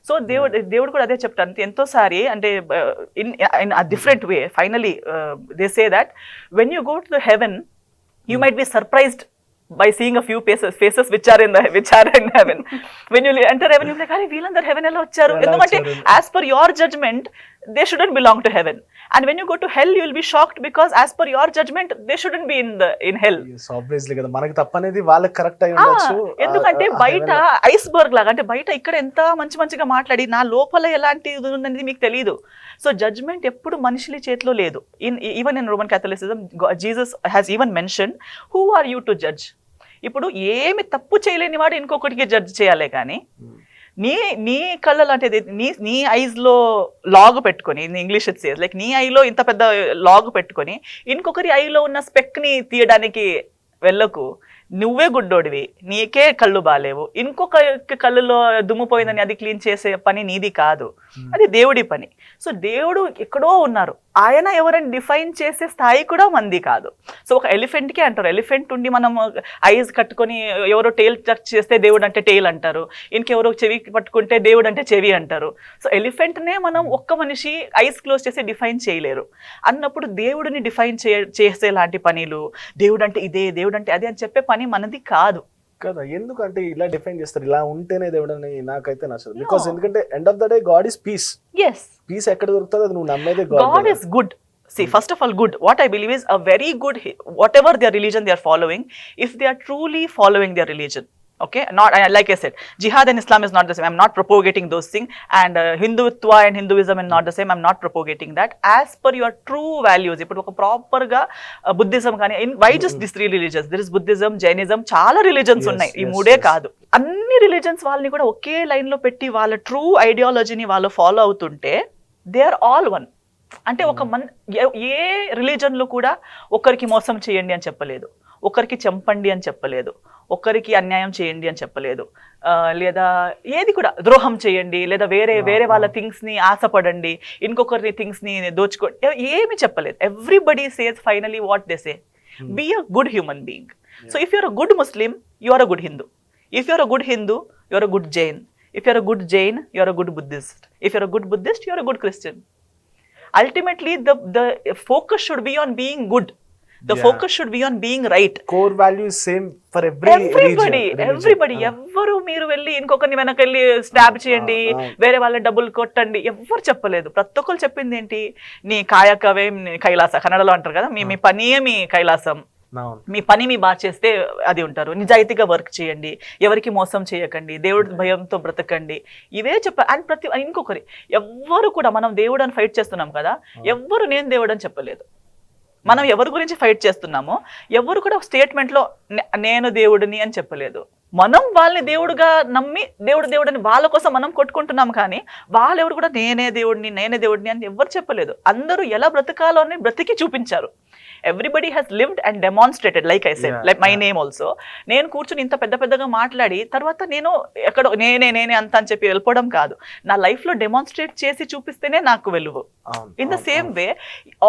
So దేవుడు కూడా అదే చెప్తాను ఎంతోసారి, అంటే in different way. Finally they say that when you go to the heaven you might be surprised by seeing a few faces which are in heaven. When you enter heaven, you're like, "Are veelandaru heaven ella vacharu?" Endukante as per your judgment they shouldn't belong to heaven. And when you go to hell, you will be shocked because as per your judgment they shouldn't be in hell. Yes, obviously kada manaki tappanedi వాళ్ళకి correct అయి ఉండొచ్చు. ఎందుకంటే బయట iceberg లాగా, అంటే బయట ఇక్కడ ఎంత మంచిగా మాట్లాడి నా లోపల ఎలాంటి ఉందనేది మీకు తెలియదు. సో జడ్జ్మెంట్ ఎప్పుడు మనుషుల చేతిలో లేదు. Even in Roman Catholicism Jesus has even mention, who are you to judge? ఇప్పుడు ఏమి తప్పు చేయలేని వాడు ఇంకొకటికి జడ్జ్ చేయాలి, కానీ నీ కళ్ళలో అంటే నీ ఐస్ లో లాగ్ పెట్టుకొని, ఇంగ్లీష్ ఇట్ సేస్ లైక్ నీ ఐలో ఇంత పెద్ద లాగ్ పెట్టుకొని ఇంకొకరి ఐలో ఉన్న స్పెక్ ని తీయడానికి వెళ్ళకు. నువ్వే గుడ్డోడివి, నీకే కళ్ళు బాలేవు, ఇంకొక కళ్ళులో దుమ్ము పోయిందని అది క్లీన్ చేసే పని నీది కాదు, అది దేవుడి పని. సో దేవుడు ఎక్కడో ఉన్నారు, ఆయన ఎవరైనా డిఫైన్ చేసే స్థాయి కూడా మంది కాదు. సో ఒక ఎలిఫెంట్కే అంటారు, ఎలిఫెంట్ ఉండి మనం ఐస్ కట్టుకొని ఎవరో టెయిల్ టచ్ చేస్తే దేవుడు అంటే టెయిల్ అంటారు, ఇంకెవరో చెవి పట్టుకుంటే దేవుడు అంటే చెవి అంటారు. సో ఎలిఫెంట్నే మనం ఒక్క మనిషి ఐస్ క్లోజ్ చేసి డిఫైన్ చేయలేరు అన్నప్పుడు దేవుడిని డిఫైన్ చేసేలాంటి పనులు, దేవుడు అంటే ఇదే, దేవుడు అంటే అదే అని చెప్పే పని మనది కాదు కదా. ఎందుకంటే ఇలా డిఫైన్ చేస్తారు, ఇలా ఉంటేనే దేవుడు అని నాకైతే నచ్చదు. బికాస్ ఎందుకంటే end of the day God is peace. Peace ఎక్కడ దొరుకుతుంది? అది నువ్వు నమ్మేదే God is good. See, first of all, good. What I believe is a very good, whatever their religion they are following, if they are truly following their religion, okay, not like I said, jihad and Islam is not the same. I'm not propagating those things, and Hindutva and Hinduism is not the same. I'm not propagating that. As per your true values, ఇప్పుడు ఒక proper గా Buddhism కానీ, why just these three religions? There is Buddhism, Jainism, చాలా religions ఉన్నాయి, ఈ మూడే కాదు. అన్ని రిలీజన్స్ వాళ్ళని కూడా ఒకే లైన్ లో పెట్టి వాళ్ళ ట్రూ ఐడియాలజీని వాళ్ళు ఫాలో అవుతుంటే దే ఆర్ ఆల్ వన్. అంటే ఏ రిలీజన్లో కూడా ఒకరికి మోసం చేయండి అని చెప్పలేదు, ఒకరికి చంపండి అని చెప్పలేదు, ఒకరికి అన్యాయం చేయండి అని చెప్పలేదు, లేదా ఏది కూడా ద్రోహం చేయండి, లేదా వేరే వాళ్ళ థింగ్స్ని ఆశపడండి, ఇంకొకరి థింగ్స్ని దోచుకోండి, ఏమి చెప్పలేదు. Everybody says finally what they say, be a good human being. So if you're a good Muslim, you are a good Hindu. If you're a good Hindu, you are a good Jain. If you're a good Jain, you're a good Buddhist. If you're a good Buddhist, you're a good Christian. Ultimately, the focus should be on being good. The focus should be on being right. Core value is same for everybody. ఎవ్వరు మీరు వెళ్ళి ఇంకొకరిని వెనకెళ్ళి stab చేయండి, వేరే వాళ్ళ డబ్బులు కొట్టండి, ఎవ్వరు చెప్పలేదు. ప్రతి ఒక్కరు చెప్పింది ఏంటి? నీ కాయకవే కైలాస, కన్నడలో అంటారు కదా, మీ పనియే మీ కైలాసం, మీ పని మీ బాగా చేస్తే అది ఉంటారు, నిజాయితీగా వర్క్ చేయండి, ఎవరికి మోసం చేయకండి, దేవుడి భయంతో బ్రతకండి, ఇవే చెప్పారు. అండ్ ఇంకొకరి ఎవ్వరు కూడా, మనం దేవుడు అని ఫైట్ చేస్తున్నాం కదా, ఎవ్వరు నేను దేవుడు అని చెప్పలేదు. మనం ఎవరి గురించి ఫైట్ చేస్తున్నామో ఎవరు కూడా ఒక స్టేట్మెంట్లో నేను దేవుడిని అని చెప్పలేదు. మనం వాళ్ళని దేవుడుగా నమ్మి దేవుడు అని వాళ్ళ కోసం మనం కొట్టుకుంటున్నాం, కానీ వాళ్ళెవరు కూడా నేనే దేవుడిని అని ఎవరు చెప్పలేదు. అందరూ ఎలా బ్రతకాలో అని బ్రతికి చూపించారు. Everybody has lived and demonstrated, like I said, like my name also. నేను కూర్చుని ఇంత పెద్దగా మాట్లాడి తర్వాత నేను ఎక్కడో నేనే అంత అని చెప్పి వెళ్ళిపోవడం కాదు, నా లైఫ్లో డెమాన్స్ట్రేట్ చేసి చూపిస్తేనే నాకు వెలుగు. In the same way,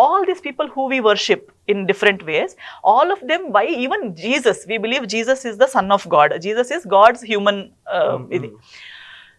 all these people who we worship in different ways, all of them, why even Jesus, we believe Jesus is the son of God, Jesus is God's human idi.